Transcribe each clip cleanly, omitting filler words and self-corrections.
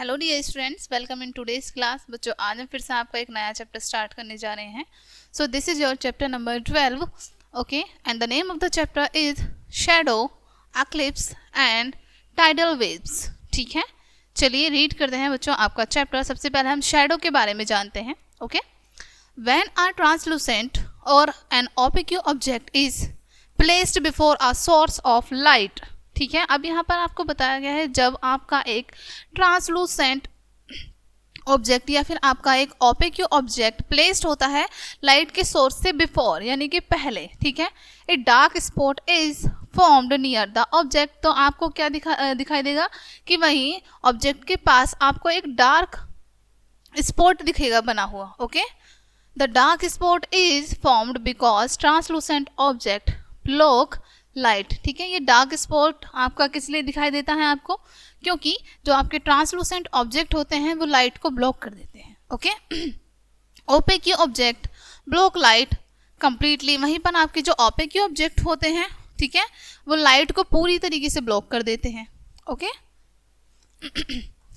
Hello dear students, welcome in today's class. बच्चों, आज हम फिर से आपका एक नया चैप्टर स्टार्ट करने जा रहे हैं। So this is your chapter number 12, okay, and the name of the chapter is shadow, eclipse and tidal waves. ठीक है, चलिए रीड करते हैं बच्चों आपका चैप्टर। सबसे पहले हम शैडो के बारे में जानते हैं। Okay, when a translucent or an opaque object is placed before a source of light. ठीक है, अब यहाँ पर आपको बताया गया है जब आपका एक ट्रांसलूसेंट ऑब्जेक्ट या फिर आपका एक ओपेक ऑब्जेक्ट प्लेस्ड होता है लाइट के सोर्स से बिफोर, यानी कि पहले। ठीक है, a dark spot is formed near the object. तो आपको क्या दिखाई देगा कि वहीं ऑब्जेक्ट के पास आपको एक डार्क स्पॉट दिखेगा बना हुआ। Okay, the dark spot is formed because translucent object block light. ठीक है, ये डार्क स्पॉट आपका किस लिए दिखाई देता है आपको, क्योंकि जो आपके ट्रांसलूसेंट ऑब्जेक्ट होते हैं वो लाइट को ब्लॉक कर देते हैं। Okay, opaque object block light completely. वहीं पर आपके जो ओपेक ऑब्जेक्ट होते हैं, ठीक है, वो लाइट को पूरी तरीके से ब्लॉक कर देते हैं। Okay,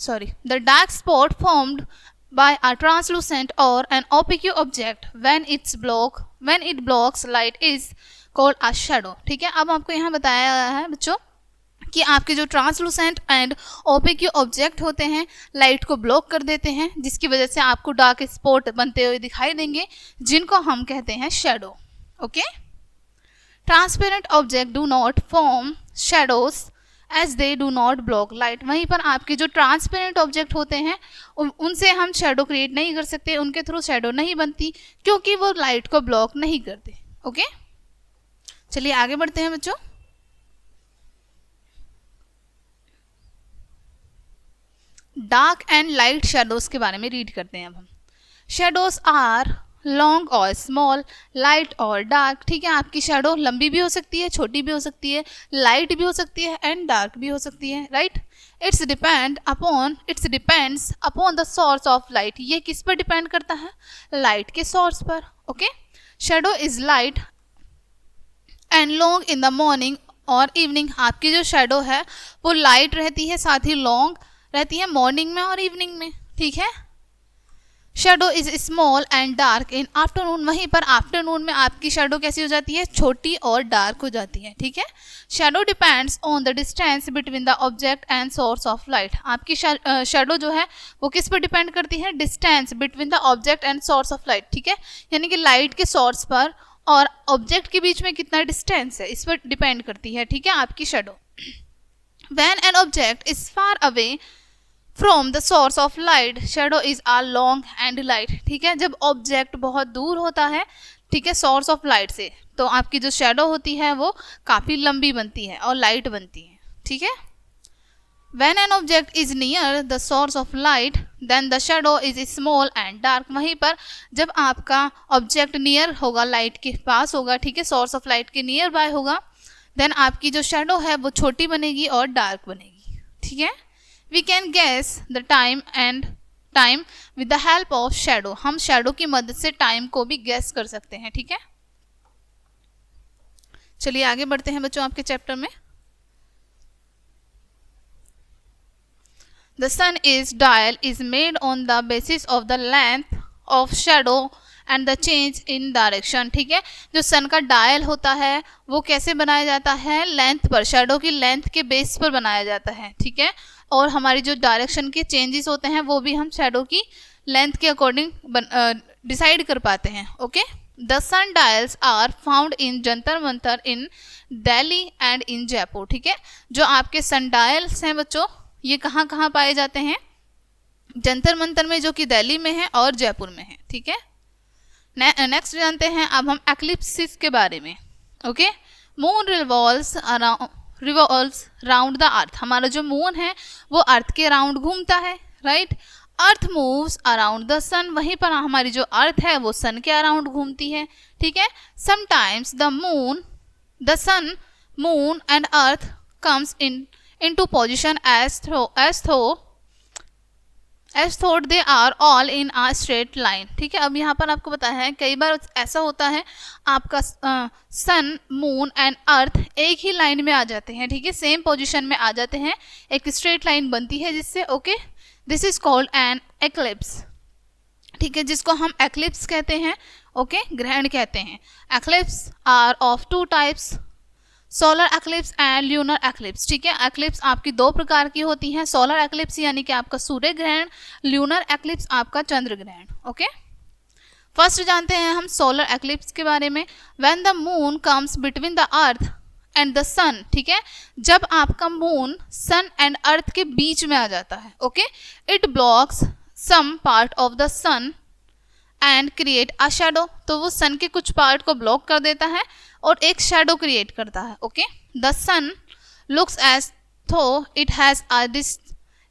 sorry, the dark spot formed by a translucent or an opaque object when it blocks light is called a shadow। ठीक है, अब आपको यहाँ बताया गया है बच्चों कि आपके जो ट्रांसलूसेंट एंड ओपेक ऑब्जेक्ट होते हैं लाइट को ब्लॉक कर देते हैं, जिसकी वजह से आपको डार्क स्पॉट बनते हुए दिखाई देंगे, जिनको हम कहते हैं shadow. Okay, transparent object do not form shadows as they do not block light. वहीं पर आपके जो ट्रांसपेरेंट ऑब्जेक्ट होते हैं उनसे हम शैडो क्रिएट नहीं कर सकते, उनके थ्रू शैडो नहीं बनती, क्योंकि वो लाइट को ब्लॉक नहीं करते। ओके, चलिए आगे बढ़ते हैं बच्चों। डार्क एंड लाइट शैडोज के बारे में रीड करते हैं अब हम। शैडोज आर लॉन्ग और स्मॉल, लाइट और डार्क। ठीक है, आपकी शैडो लंबी भी हो सकती है, छोटी भी हो सकती है, लाइट भी हो सकती है एंड डार्क भी हो सकती है। Right, it's depends upon the source of light. ये किस पर डिपेंड करता है? लाइट के सोर्स पर। Okay, shadow is light and long in the morning और इवनिंग। आपकी जो शैडो है वो लाइट रहती है, साथ ही लॉन्ग रहती है मॉर्निंग में और इवनिंग में। ठीक है, shadow is small and dark in afternoon. वहीं पर आफ्टरनून में आपकी शैडो कैसी हो जाती है? छोटी और डार्क हो जाती है। ठीक है, shadow depends on the distance between the object and source of light. आपकी शैडो जो है वो किस पर डिपेंड करती है? Distance between the object and source of light. ठीक है, यानी कि लाइट के सोर्स पर और ऑब्जेक्ट के बीच में कितना डिस्टेंस है, इस पर डिपेंड करती है। ठीक है, आपकी shadow. When an object is far away from the source of light, shadow is a long and light. ठीक है, जब ऑब्जेक्ट बहुत दूर होता है, ठीक है, सोर्स ऑफ लाइट से, तो आपकी जो शैडो होती है वो काफ़ी लंबी बनती है और लाइट बनती है। ठीक है, when an object is near the source of light then the shadow is small and dark. वहीं पर जब आपका ऑब्जेक्ट नियर होगा, लाइट के पास होगा, ठीक है, सोर्स ऑफ लाइट के नियर बाय होगा, देन आपकी जो शैडो है वो छोटी बनेगी और डार्क बनेगी। ठीक है, we can guess the time with the help of shadow। हम शैडो की मदद से टाइम को भी गेस कर सकते हैं। ठीक है, चलिए आगे बढ़ते हैं बच्चों आपके चैप्टर में। The sun is dial is made on the basis of the length of shadow and the change in direction. ठीक है, जो सन का डायल होता है वो कैसे बनाया जाता है? लेंथ पर, शैडो की लेंथ के बेस पर बनाया जाता है। ठीक है, और हमारी जो डायरेक्शन के चेंजेस होते हैं वो भी हम शैडो की लेंथ के अकॉर्डिंग डिसाइड कर पाते हैं। Okay, the sun dials are found in Jantar Mantar in Delhi and in Jaipur. ठीक है, जो आपके सन डायल्स हैं बच्चों, ये कहाँ कहाँ पाए जाते हैं? जंतर मंतर में, जो कि दिल्ली में है और जयपुर में है। ठीक है, नेक्स्ट जानते हैं अब हम एक्लिप्सिस के बारे में। Okay, moon revolves round the earth. हमारा जो मून है वो अर्थ के अराउंड घूमता है। Right, earth moves around the sun. वहीं पर हमारी जो अर्थ है वो सन के अराउंड घूमती है। ठीक है, sometimes the sun moon and earth comes into position as thought they are all in a straight line. ठीक है, अब यहाँ पर आपको पता है कई बार ऐसा होता है आपका सन, मून एंड अर्थ एक ही लाइन में आ जाते हैं। ठीक है, सेम पोजीशन में आ जाते हैं, एक स्ट्रेट लाइन बनती है जिससे। Okay, this is called an eclipse, ठीक है, जिसको हम एक्लिप्स कहते हैं, ओके, ग्रहण कहते हैं। Eclipse are of two types, solar eclipse and lunar eclipse, ठीक है। एक्लिप्स आपकी दो प्रकार की होती हैं, सोलर एक्लिप्स यानी कि आपका सूर्य ग्रहण, ल्यूनर एक्लिप्स आपका चंद्र ग्रहण, ओके। फर्स्ट जानते हैं हम सोलर एक्लिप्स के बारे में। When the moon comes between the earth and the sun, ठीक है, जब आपका मून सन एंड अर्थ के बीच में आ जाता है, okay, it blocks some part of the sun and create a shadow, तो वो सन के कुछ पार्ट को ब्लॉक कर देता है और एक शैडो क्रिएट करता है, okay. The sun looks as though it has a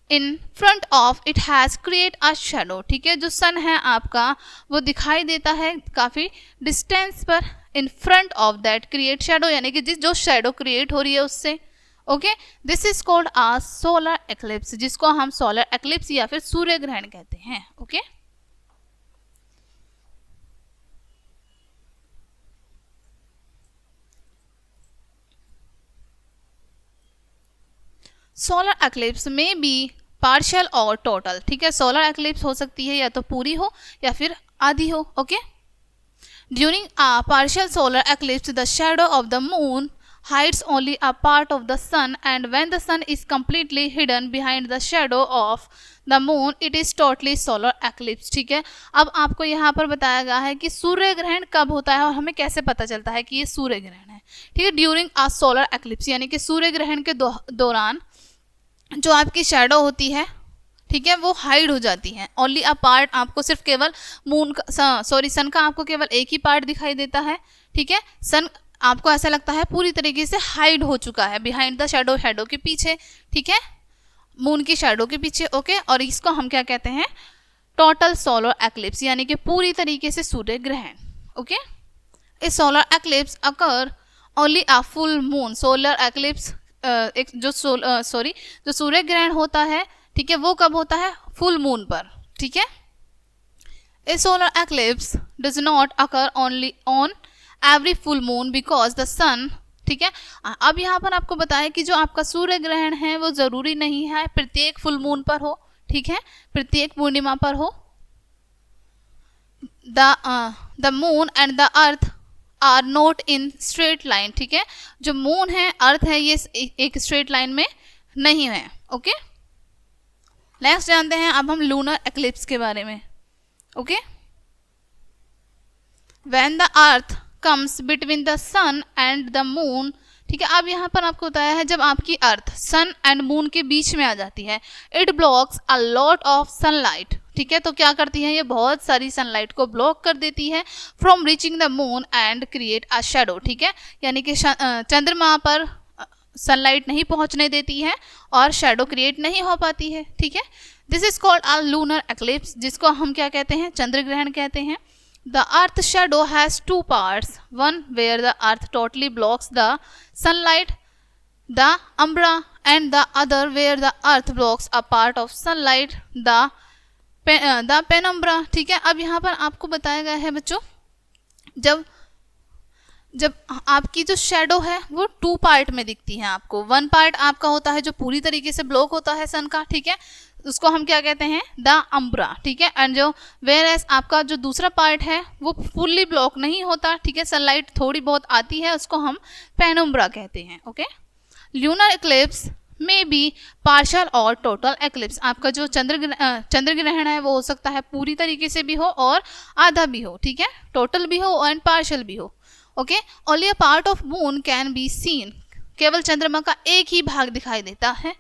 in front of it has create a shadow, ठीक है, जो सन है आपका वो दिखाई देता है काफ़ी डिस्टेंस पर, in front of that create shadow, यानी कि जो शैडो क्रिएट हो रही है उससे, okay. This is called a solar eclipse, जिसको हम सोलर एक्लिप्स या फिर सूर्य ग्रहण कहते हैं, ओके। सोलर एक्लिप्स में बी पार्शियल और टोटल, ठीक है, सोलर एक्लिप्स हो सकती है या तो पूरी हो या फिर आधी हो, okay. During a partial solar eclipse the shadow of the moon hides only a part of the sun, and when the sun is completely hidden behind the shadow of the moon it is totally solar eclipse, ठीक है। अब आपको यहाँ पर बताया गया है कि सूर्य ग्रहण कब होता है और हमें कैसे पता चलता है कि ये सूर्य ग्रहण है, ठीक है। ड्यूरिंग अ सोलर एक्लिप्स यानी कि सूर्य ग्रहण के दौरान जो आपकी शैडो होती है, ठीक है, वो हाइड हो जाती है। ओनली अ पार्ट, आपको सिर्फ केवल मून का सन का आपको केवल एक ही पार्ट दिखाई देता है, ठीक है। सन आपको ऐसा लगता है पूरी तरीके से हाइड हो चुका है बिहाइंड द शैडो, शैडो के पीछे, ठीक है, मून की शैडो के पीछे, ओके। और इसको हम क्या कहते हैं, टोटल सोलर एक्लिप्स, यानी कि पूरी तरीके से सूर्य ग्रहण, ओके। ए सोलर एक्लिप्स अकर ओनली अ फुल मून, सोलर एक्लिप्स एक जो सूर्य ग्रहण होता है, ठीक है, वो कब होता है, फुल मून पर, ठीक है। A solar eclipse does not occur only on every full moon because the sun, ठीक है। अब यहाँ पर आपको बताया कि जो आपका सूर्य ग्रहण है वो ज़रूरी नहीं है प्रत्येक फुल मून पर हो, ठीक है, प्रत्येक पूर्णिमा पर हो। The moon and the earth are not in straight line, ठीक है, जो मून है, अर्थ है, ये एक स्ट्रेट लाइन में नहीं है, ओके। नेक्स्ट जानते हैं अब हम लूनर एक्लिप्स के बारे में, okay. When the earth comes between the sun and the moon, ठीक है। अब यहाँ पर आपको बताया है जब आपकी अर्थ सन एंड मून के बीच में आ जाती है, it blocks a lot of sunlight, ठीक है, तो क्या करती है, ये बहुत सारी सनलाइट को ब्लॉक कर देती है from reaching the moon and create a shadow, ठीक है, यानी कि चंद्रमा पर सनलाइट नहीं पहुंचने देती है और शैडो क्रिएट नहीं हो पाती है, ठीक है। This is called a lunar eclipse, जिसको हम क्या कहते हैं, चंद्र ग्रहण कहते हैं। The earth shadow has two parts, one where the earth totally blocks the sunlight, the umbra, and the other where the earth blocks a part of sunlight, the penumbra, ठीक है। अब यहाँ पर आपको बताया गया है बच्चों, जब आपकी जो शेडो है वो टू पार्ट में दिखती है आपको, वन पार्ट आपका होता है जो पूरी तरीके से ब्लॉक होता है सन का, ठीक है, उसको हम क्या कहते हैं, द अम्ब्रा, ठीक है। एंड जो वेयर एज आपका जो दूसरा पार्ट है वो फुल्ली ब्लॉक नहीं होता, ठीक है, सनलाइट थोड़ी बहुत आती है, उसको हम पेनुम्ब्रा कहते हैं, ओके। ल्यूनर एक्लिप्स में बी पार्शियल और टोटल एक्लिप्स, आपका जो चंद्र ग्रहण है वो हो सकता है पूरी तरीके से भी हो और आधा भी हो, ठीक है, टोटल भी हो एंड पार्शियल भी हो, okay. Only a part of moon can be seen, केवल चंद्रमा का एक ही भाग दिखाई देता है,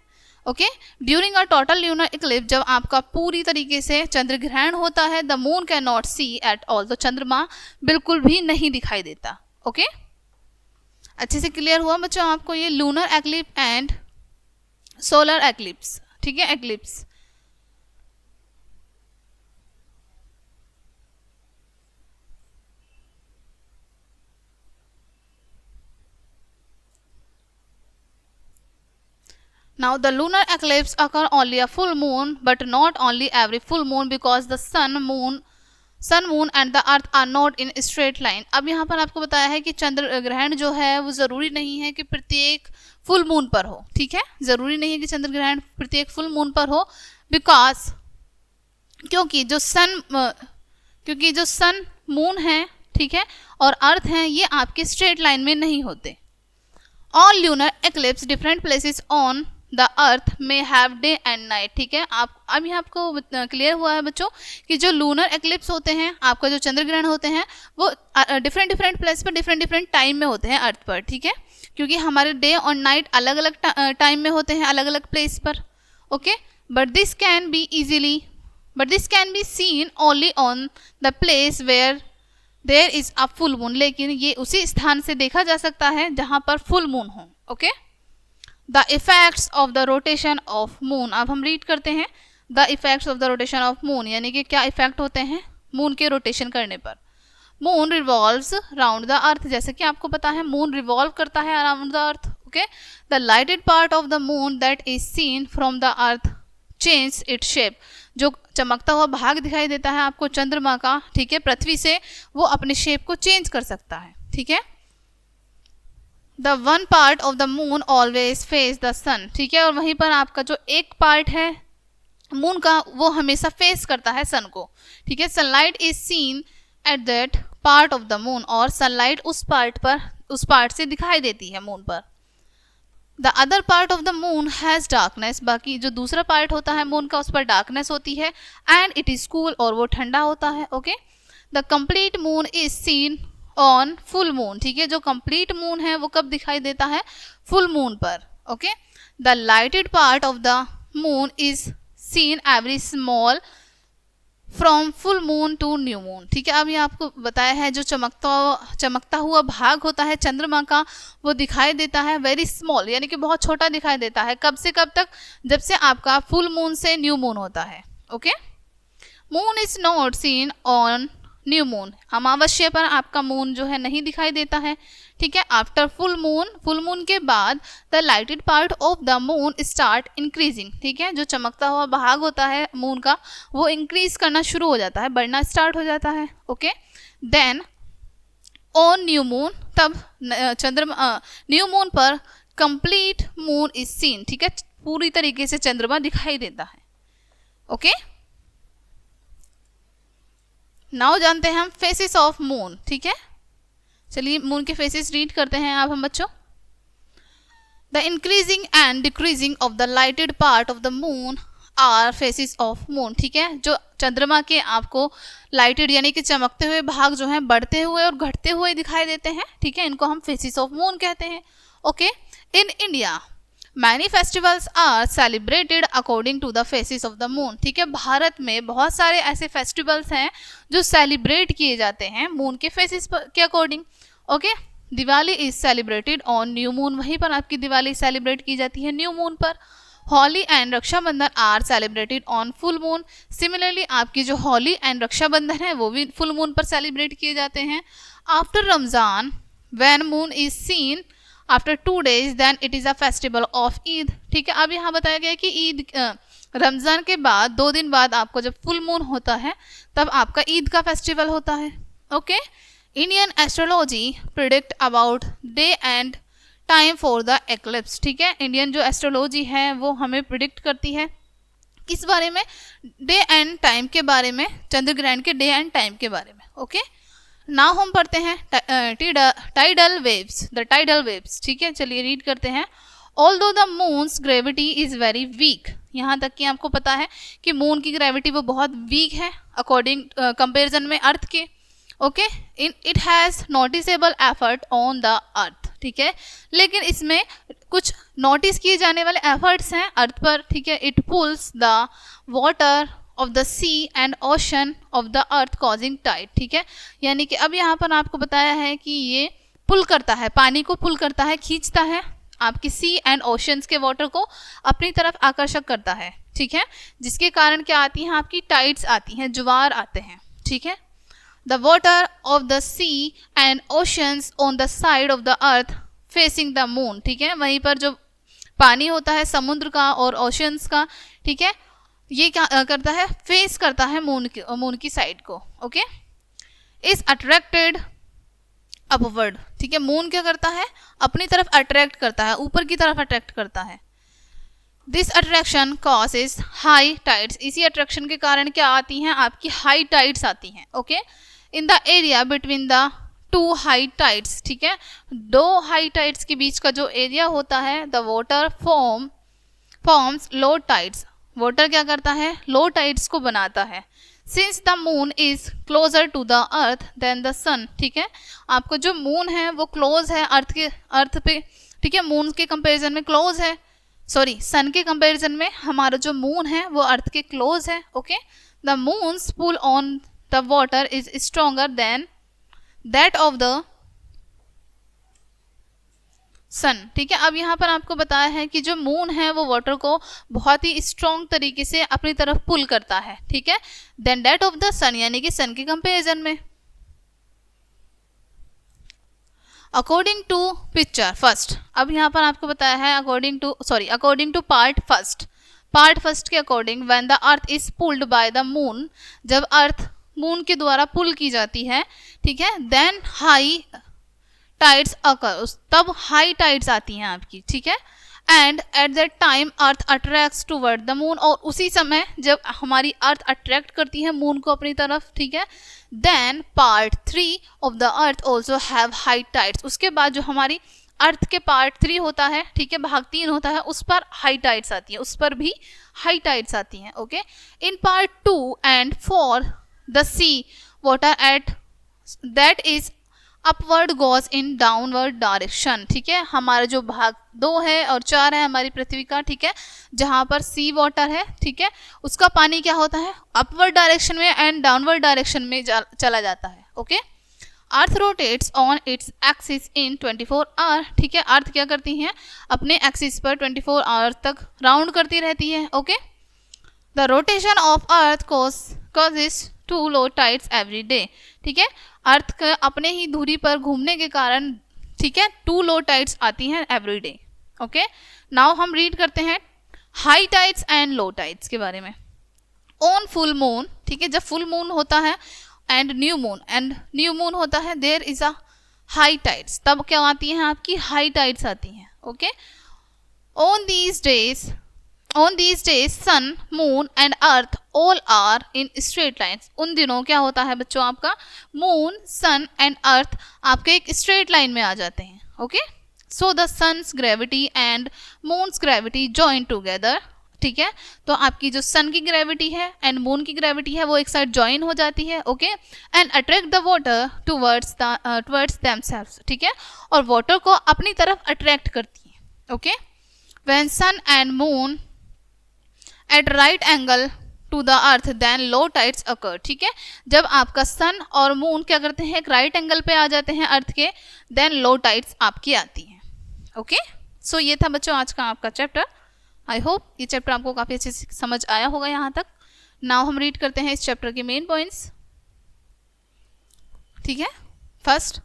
okay. During a total lunar eclipse, जब आपका पूरी तरीके से चंद्र ग्रहण होता है, the moon can not see at all, तो चंद्रमा बिल्कुल भी नहीं दिखाई देता, ओके। अच्छे से क्लियर हुआ बच्चों आपको ये lunar eclipse and solar eclipse, ठीक है, eclipse. Now the lunar eclipse occur only a full moon, but not only every full moon because the sun, moon and the earth are not in straight line. अब यहाँ पर आपको बताया है कि चंद्र ग्रहण जो है वो ज़रूरी नहीं है कि प्रत्येक फुल मून पर हो, ठीक है, ज़रूरी नहीं है कि चंद्र ग्रहण प्रत्येक फुल मून पर हो, बिकॉज क्योंकि जो सन मून है, ठीक है, और अर्थ है, ये आपके स्ट्रेट लाइन में नहीं होते। All lunar eclipse different places on the earth में हैव डे एंड नाइट, ठीक है। आप अभी आपको क्लियर हुआ है बच्चों कि जो लूनर एक्लिप्स होते हैं, आपका जो चंद्र ग्रहण होते हैं, वो डिफरेंट प्लेस पर डिफरेंट टाइम में होते हैं अर्थ पर, ठीक है, क्योंकि हमारे डे और नाइट अलग अलग टाइम में होते हैं, अलग अलग प्लेस पर, okay. But this can be seen only on the place where there is a full moon, लेकिन ये उसी स्थान से देखा जा सकता है जहां पर फुल मून हो, okay. The effects of the rotation of moon, अब हम रीड करते हैं the effects of the rotation of moon, यानी कि क्या इफेक्ट होते हैं मून के रोटेशन करने पर। Moon revolves round the earth, जैसे कि आपको पता है मून रिवॉल्व करता है around the earth, okay. The lighted part of the moon that is seen from the earth change its shape, जो चमकता हुआ भाग दिखाई देता है आपको चंद्रमा का, ठीक है, पृथ्वी से, वो अपने शेप को चेंज कर सकता है, ठीक है। The one part of the moon always face the sun, ठीक है, और वहीं पर आपका जो एक पार्ट है मून का, वो हमेशा फेस करता है सन को, ठीक है। Sunlight is seen at that part of the moon, और सनलाइट उस पार्ट से दिखाई देती है मून पर। The other part of the moon has darkness, बाकी जो दूसरा पार्ट होता है मून का, उस पर डार्कनेस होती है, एंड इट इज कूल, और वो ठंडा होता है, okay. The complete moon is scene on full moon, ठीक है, जो कंप्लीट मून है वो कब दिखाई देता है, फुल मून पर, okay. The lighted part of the moon is seen every small from full moon to new moon, ठीक है। अभी आपको बताया है जो चमकता हुआ भाग होता है चंद्रमा का, वो दिखाई देता है वेरी स्मॉल, यानी कि बहुत छोटा दिखाई देता है, कब से कब तक, जब से आपका फुल मून से न्यू मून होता है, okay. Moon is not seen on new moon, अमावस्या पर आपका मून जो है नहीं दिखाई देता है, ठीक है। आफ्टर फुल मून के बाद the lighted part of the moon start increasing, ठीक है, जो चमकता हुआ भाग होता है मून का, वो इंक्रीज करना शुरू हो जाता है, बढ़ना स्टार्ट हो जाता है, okay. Then on new moon, तब न्यू मून पर कंप्लीट मून इज सीन, ठीक है, पूरी तरीके से चंद्रमा दिखाई देता है, ओके। नाउ जानते हैं हम फेसेस ऑफ मून, ठीक है। चलिए मून के फेसेस रीड करते हैं अब हम बच्चों। The increasing and decreasing of the lighted part of the moon are phases of moon, ठीक है, जो चंद्रमा के आपको लाइटेड यानी कि चमकते हुए भाग जो हैं बढ़ते हुए और घटते हुए दिखाई देते हैं, ठीक है, इनको हम फेसेस ऑफ मून कहते हैं, okay. In India many festivals are celebrated according to the phases of the moon, ठीक है, भारत में बहुत सारे ऐसे फेस्टिवल्स हैं जो सेलिब्रेट किए जाते हैं मून के फेसेस के according, okay. Diwali is celebrated on new moon, वहीं पर आपकी दिवाली सेलिब्रेट की जाती है न्यू मून पर। Holi and Rakshabandhan are celebrated on full moon, similarly आपकी जो होली एंड रक्षाबंधन है वो भी फुल मून पर सेलिब्रेट किए जाते हैं। After Ramzan when moon is seen after 2 days then it is a festival of Eid, ठीक है। अब यहाँ बताया गया कि ईद रमज़ान के बाद 2 दिन बाद आपको जब फुल मून होता है तब आपका ईद का फेस्टिवल होता है, okay. Indian astrology predict about day and time for the eclipse, ठीक है, इंडियन जो एस्ट्रोलॉजी है वो हमें प्रिडिक्ट करती है किस बारे में, डे एंड टाइम के बारे में, चंद्र ग्रहण के डे एंड टाइम के बारे में, ओके। नाउ हम पढ़ते हैं टाइडल वेव्स, ठीक है, चलिए रीड करते हैं। Although the moons gravity is very weak, यहाँ तक कि आपको पता है कि मून की ग्रेविटी वो बहुत वीक है अकॉर्डिंग कंपेरिजन में अर्थ के, okay. It has noticeable effort on the earth, ठीक है, लेकिन इसमें कुछ नोटिस किए जाने वाले एफर्ट्स हैं अर्थ पर, ठीक है। It pulls the water of the sea and ocean of the earth causing tide, ठीक है, यानी कि अब यहाँ पर आपको बताया है कि ये पुल करता है, पानी को पुल करता है, खींचता है, आपकी सी एंड ओशंस के वाटर को अपनी तरफ आकर्षक करता है, ठीक है, जिसके कारण क्या आती हैं, आपकी टाइड्स आती हैं, ज्वार आते हैं, ठीक है। The water of the sea and oceans on the side of the earth facing the moon, ठीक है, वहीं पर जो पानी होता है समुद्र का और ओशंस का, ठीक है, ये क्या करता है, फेस करता है मून की साइड को, ओके। इज अट्रैक्टेड अपवर्ड, ठीक है, मून क्या करता है, अपनी तरफ अट्रैक्ट करता है, ऊपर की तरफ अट्रैक्ट करता है। This attraction causes high tides, इसी अट्रैक्शन के कारण क्या आती हैं, आपकी हाई टाइड्स आती हैं। Okay, in the area between the two high tides, ठीक है, दो हाई टाइड्स के बीच का जो एरिया होता है, the water forms low tides, water क्या करता है, लो टाइड्स को बनाता है। Since the moon is closer to the earth than the sun, ठीक है, आपको जो मून है वो क्लोज है अर्थ पे, ठीक है, मून के कंपैरिजन में क्लोज है, सॉरी सन के कंपैरिजन में हमारा जो मून है वो अर्थ के क्लोज है। Okay, the moon's pull on the water is stronger than that of the sun, ठीक है। अब यहाँ पर आपको बताया है कि जो मून है वो वाटर को बहुत ही स्ट्रॉन्ग तरीके से अपनी तरफ पुल करता है, ठीक है, देन दैट ऑफ द सन, यानी कि सन के कंपैरिजन में। अकॉर्डिंग टू पिक्चर फर्स्ट, अब यहाँ पर आपको बताया है अकॉर्डिंग टू पार्ट फर्स्ट के according, when the earth is pulled by the moon, जब अर्थ मून के द्वारा पुल की जाती है, ठीक है, देन हाई टाइड्स अकर, तब हाई टाइड्स आती हैं आपकी, ठीक है, and at that time earth attracts toward the moon, और उसी समय जब हमारी अर्थ अट्रैक्ट करती है मून को अपनी तरफ, ठीक है, then part 3 of the earth also have high tides, उसके बाद जो हमारी अर्थ के पार्ट 3 होता है, ठीक है, भाग 3 होता है, उस पर हाई टाइड्स आती है, उस पर भी हाई टाइड्स आती हैं। Okay, in part 2 and 4 the sea water at that is upward goes in downward direction, ठीक है, हमारा जो भाग 2 है और 4 है हमारी पृथ्वी का, ठीक है, जहाँ पर सी वाटर है, ठीक है, उसका पानी क्या होता है, अपवर्ड डायरेक्शन में एंड डाउनवर्ड डायरेक्शन में चला जाता है। Okay, earth rotates on its axis in 24 hour, ठीक है, अर्थ क्या करती हैं, अपने एक्सिस पर 24 आवर तक राउंड करती रहती है। Okay, the rotation of earth causes two low tides every day, ठीक है, अर्थ के अपने ही धुरी पर घूमने के कारण, ठीक है, 2 लो टाइड्स आती हैं एवरी डे। ओके, नाउ हम रीड करते हैं high tides and low tides के बारे में। ऑन फुल मून, ठीक है, जब फुल मून होता है एंड न्यू मून होता है, there is a high tides, तब क्या आती हैं, आपकी हाई टाइड्स आती हैं। Okay, on these days sun, moon and earth all are in straight lines, उन दिनों क्या होता है बच्चों, आपका मून, सन एंड अर्थ आपके एक स्ट्रेट लाइन में आ जाते हैं। Okay, so the sun's gravity and moon's gravity join together, ठीक है, तो आपकी जो सन की ग्रेविटी है एंड मून की ग्रेविटी है वो एक साथ जॉइन हो जाती है। Okay, and attract the water towards themselves, ठीक है, और वाटर को अपनी तरफ अट्रैक्ट करती है। Okay, when sun and moon at right angle to the earth then low tides occur, ठीक है, जब आपका सन और मून क्या करते हैं, एक राइट एंगल पे आ जाते हैं अर्थ के, देन लो टाइड्स आपकी आती हैं। ओके, सो ये था बच्चों आज का आपका चैप्टर। आई होप ये चैप्टर आपको काफ़ी अच्छे से समझ आया होगा यहाँ तक। नाउ हम रीड करते हैं इस चैप्टर के मेन पॉइंट्स, ठीक है। First,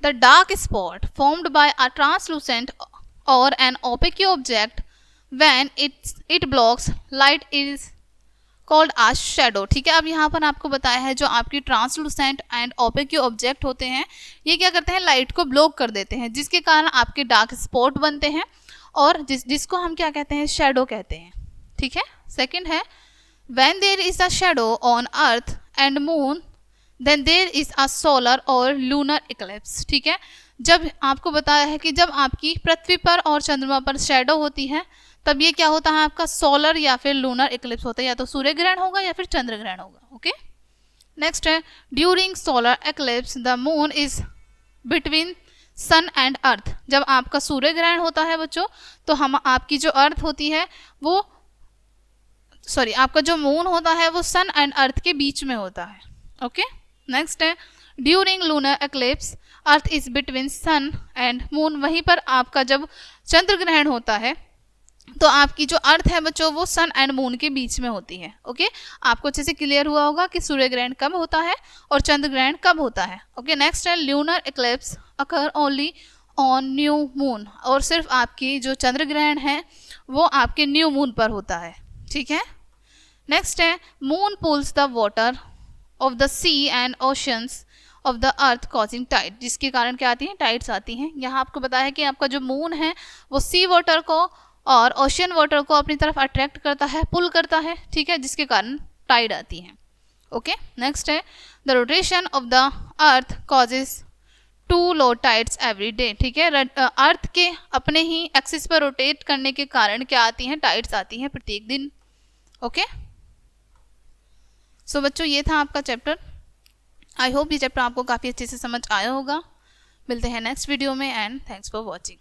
the dark spot formed by a translucent or an opaque object when it blocks light is called as shadow, ठीक है। अब यहाँ पर आपको बताया है जो आपकी ट्रांसलूसेंट एंड ओपेक ऑब्जेक्ट होते हैं ये क्या करते हैं, लाइट को ब्लॉक कर देते हैं, जिसके कारण आपके डार्क स्पॉट बनते हैं और जिसको हम क्या कहते हैं, शैडो कहते हैं, ठीक है। सेकंड है, when there is a shadow on earth and moon then there is a solar और lunar eclipse, ठीक है। जब आपको बताया है कि जब आपकी पृथ्वी पर और चंद्रमा पर शैडो होती है तब ये क्या होता है, आपका सोलर या फिर लूनर इक्लिप्स होता है, या तो सूर्य ग्रहण होगा या फिर चंद्र ग्रहण होगा। ओके, नेक्स्ट है, during solar eclipse the moon is between sun and earth, जब आपका सूर्य ग्रहण होता है बच्चों तो हम आपकी जो अर्थ होती है वो आपका जो मून होता है वो सन एंड अर्थ के बीच में होता है। ओके, नेक्स्ट है, during lunar eclipse earth is between sun and moon, वहीं पर आपका जब चंद्र ग्रहण होता है तो आपकी जो अर्थ है बच्चों वो सन एंड मून के बीच में होती है। ओके, आपको अच्छे से क्लियर हुआ होगा कि सूर्य ग्रहण कब होता है और चंद्र ग्रहण कब होता है। ओके, नेक्स्ट है, lunar Eclipse occur only on new moon, और सिर्फ आपकी जो चंद्र ग्रहण है वो आपके न्यू मून पर होता है, ठीक है। नेक्स्ट है, moon pulls the water of the sea and oceans of the earth causing tide, जिसके कारण क्या आती हैं, टाइड्स आती हैं। यहाँ आपको बताया है कि आपका जो मून है वो सी वाटर को और ओशियन वाटर को अपनी तरफ अट्रैक्ट करता है, पुल करता है, ठीक है, जिसके कारण टाइड आती है। ओके, नेक्स्ट है the rotation of the earth causes 2 low tides every day, ठीक है, अर्थ के अपने ही एक्सिस पर रोटेट करने के कारण क्या आती हैं, टाइड्स आती हैं प्रत्येक दिन। ओके, सो बच्चों ये था आपका चैप्टर। आई होप ये चैप्टर आपको काफ़ी अच्छे से समझ आया होगा। मिलते हैं नेक्स्ट वीडियो में एंड थैंक्स फॉर वॉचिंग।